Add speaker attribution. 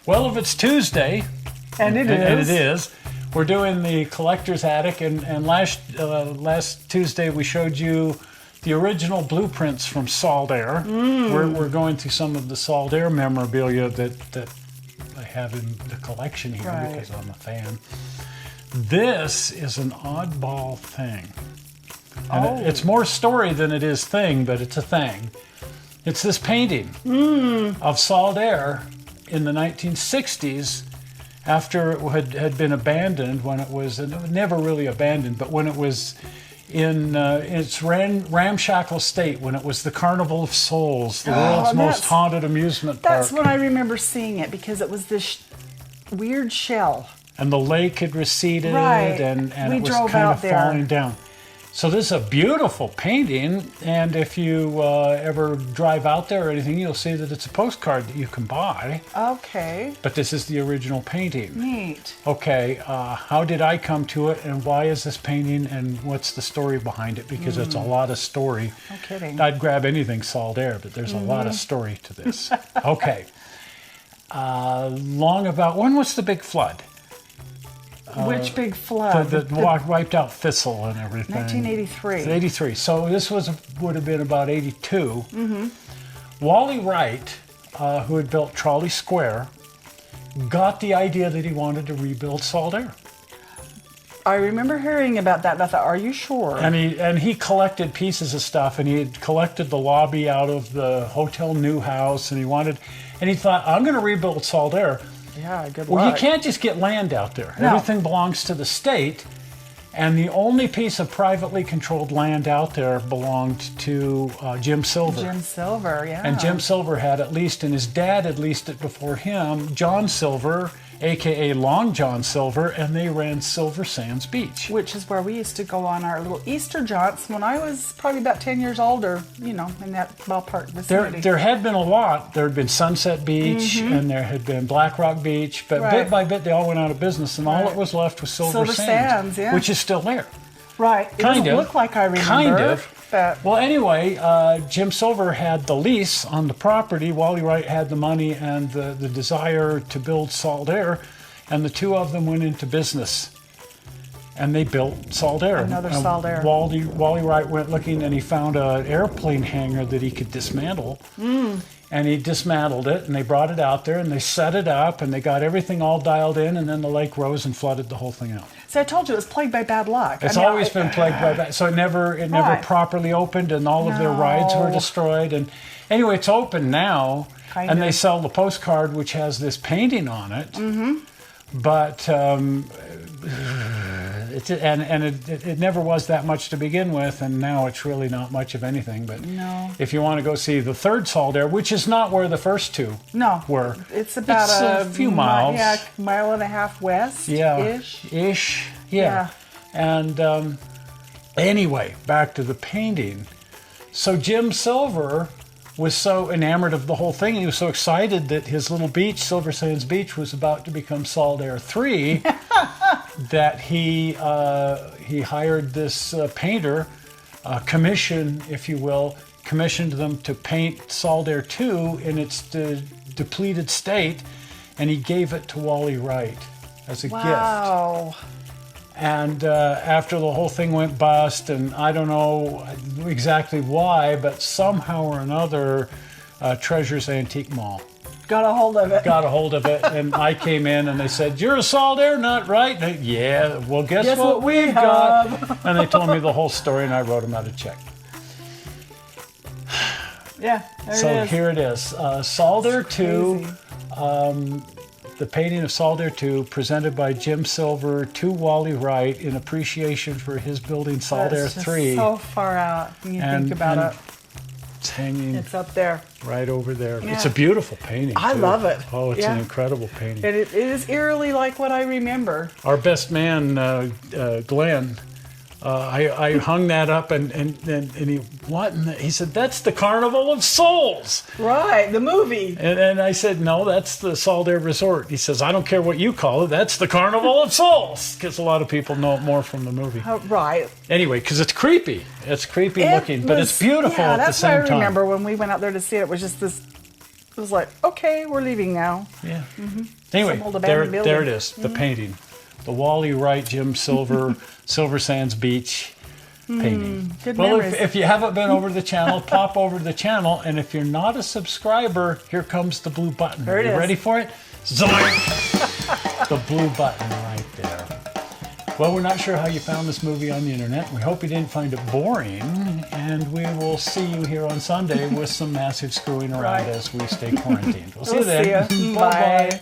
Speaker 1: Well, if it's Tuesday,
Speaker 2: and it
Speaker 1: is, we're doing the collector's attic, and last Tuesday we showed you the original blueprints from Saltair. We're going through some of the Saltair memorabilia that I have in the collection here because I'm a fan. This is an oddball thing. And it's more story than it is thing, but it's a thing. It's this painting of Saltair in the 1960s after it had been abandoned when it was never really abandoned, but when it was in its ramshackle state, when it was the Carnival of Souls, the world's most haunted amusement park.
Speaker 2: That's when I remember seeing it, because it was this weird shell.
Speaker 1: And the lake had receded, and it was kind of falling down. So this is a beautiful painting, and if you ever drive out there or anything, you'll see that it's a postcard that you can buy.
Speaker 2: Okay.
Speaker 1: But this is the original painting.
Speaker 2: Neat.
Speaker 1: Okay, how did I come to it, and why is this painting, and what's the story behind it? Because it's a lot of story.
Speaker 2: No kidding.
Speaker 1: I'd grab anything Saltair, but there's a lot of story to this. Okay. When was the big flood?
Speaker 2: Which big flood?
Speaker 1: That wiped out Thistle and everything.
Speaker 2: 1983.
Speaker 1: 83. So this would have been about 82. Wally Wright, who had built Trolley Square, got the idea that he wanted to rebuild Saltair.
Speaker 2: I remember hearing about that, and I thought, are you sure?
Speaker 1: And he collected pieces of stuff, and he had collected the lobby out of the Hotel New House, and he thought, I'm going to rebuild Saltair.
Speaker 2: Yeah, good luck.
Speaker 1: Well, you can't just get land out there.
Speaker 2: No.
Speaker 1: Everything belongs to the state, and the only piece of privately controlled land out there belonged to Jim Silver.
Speaker 2: Jim Silver, yeah.
Speaker 1: And Jim Silver had at least, and his dad had leased it before him, John Silver, a.k.a. Long John Silver, and they ran Silver Sands Beach.
Speaker 2: Which is where we used to go on our little Easter jaunts when I was probably about 10 years old, or, in that ballpark vicinity.
Speaker 1: There had been a lot. There had been Sunset Beach, and there had been Black Rock Beach, but bit by bit they all went out of business, and all that was left was Silver Sands,
Speaker 2: yeah.
Speaker 1: which is still there.
Speaker 2: Right. It doesn't look like I remember.
Speaker 1: Kind of.
Speaker 2: But
Speaker 1: well, anyway, Jim Silver had the lease on the property. Wally Wright had the money and the desire to build Saltair, and the two of them went into business. And they built Saltair.
Speaker 2: Another Saltair.
Speaker 1: Wally Wright went looking, and he found an airplane hangar that he could dismantle. And he dismantled it, and they brought it out there, and they set it up, and they got everything all dialed in, and then the lake rose and flooded the whole thing out.
Speaker 2: So I told you it was plagued by bad luck.
Speaker 1: It's always been plagued by bad. So it never properly opened, and all of their rides were destroyed. And anyway, it's open now, and they sell the postcard, which has this painting on it. But it never was that much to begin with, and now it's really not much of anything. But if you want to go see the third Saltair, which is not where the first two were.
Speaker 2: It's about
Speaker 1: a few miles.
Speaker 2: Mile and a half west.
Speaker 1: Ish. And anyway, back to the painting. So Jim Silver was so enamored of the whole thing, he was so excited that his little beach, Silver Sands Beach, was about to become Saltair III, that he hired this painter, commissioned them to paint Saltair II in its depleted state, and he gave it to Wally Wright as a gift. And after the whole thing went bust, and I don't know exactly why, but somehow or another, Treasure's Antique Mall
Speaker 2: got a hold of it.
Speaker 1: And I came in, and they said, "You're a Saltair nut, right?" And yeah, well, guess what we've got? And they told me the whole story, and I wrote them out a check.
Speaker 2: Yeah,
Speaker 1: so here it is. Saltair II. The painting of Saltair II, presented by Jim Silver to Wally Wright in appreciation for his building Saltair III.
Speaker 2: So far out when you think about it.
Speaker 1: It's hanging.
Speaker 2: It's up there.
Speaker 1: Right over there. Yeah. It's a beautiful painting.
Speaker 2: I love it.
Speaker 1: Oh, it's an incredible painting.
Speaker 2: And it is eerily like what I remember.
Speaker 1: Our best man, Glenn, I hung that up, and he said, "That's the Carnival of Souls."
Speaker 2: Right, the movie.
Speaker 1: And I said, "No, that's the Saltair Resort." He says, "I don't care what you call it, that's the Carnival of Souls," because a lot of people know it more from the movie.
Speaker 2: Right.
Speaker 1: Anyway, because it's creepy. It's creepy looking, but it's beautiful at the same time.
Speaker 2: That's what I remember when we went out there to see it. It was just this was like, okay, we're leaving now.
Speaker 1: Yeah. Anyway,
Speaker 2: Some old
Speaker 1: there
Speaker 2: abandoned building.
Speaker 1: it is, the painting. The Wally Wright, Jim Silver, Silver Sands Beach painting.
Speaker 2: Good
Speaker 1: Well,
Speaker 2: memories.
Speaker 1: if you haven't been over to the channel, pop over to the channel. And if you're not a subscriber, here comes the blue button.
Speaker 2: There it
Speaker 1: Are you
Speaker 2: is.
Speaker 1: ready for it? Zoink! The blue button right there. Well, we're not sure how you found this movie on the internet. We hope you didn't find it boring. And we will see you here on Sunday with some massive screwing around
Speaker 2: Right.
Speaker 1: as we stay quarantined. We'll see you
Speaker 2: We'll
Speaker 1: then.
Speaker 2: see ya.
Speaker 1: Bye-bye.
Speaker 2: Bye.